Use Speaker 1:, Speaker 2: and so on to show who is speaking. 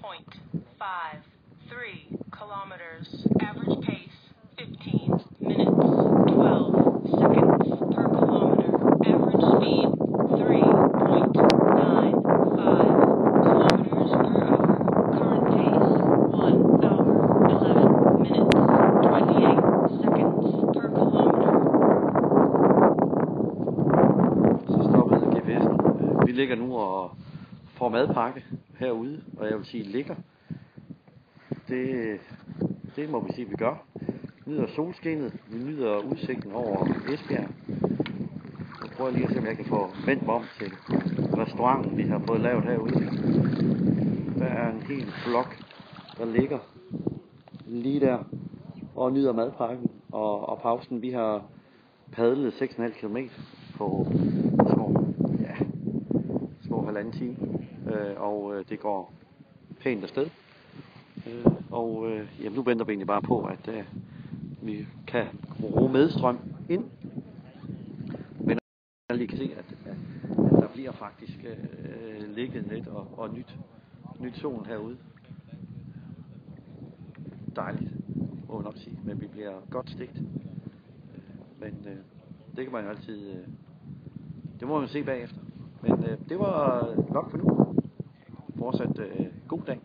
Speaker 1: 3.53 kilometers. Average pace 15 minutes 12 seconds per kilometer. Average speed 3.95 kilometers per hour. Current pace 1 hour 11 minutes 28 seconds per kilometer.
Speaker 2: Så stoppede GPS'en. Vi ligger nu og får madpakke herude, og jeg vil sige ligger. Det må vi sige, vi gør. Vi nyder solskinnet, vi nyder udsigten over Esbjerg. Jeg prøver lige at se, om jeg kan få vendt mig om til restauranten, vi har fået lavet herude. Der er en hel flok, der ligger lige der og nyder madpakken og pausen. Vi har padlet 6,5 km på små halvanden time, og det går pænt afsted. Jamen, nu venter vi egentlig bare på, at vi kan bruge medstrøm ind. Men jeg lige kan se, at der bliver faktisk ligget lidt og nyt solen herude. Dejligt, må man nok sige, men vi bliver godt stegt. Men det kan man jo altid, det må man se bagefter. Men det var nok for nu. Fortsat god dag.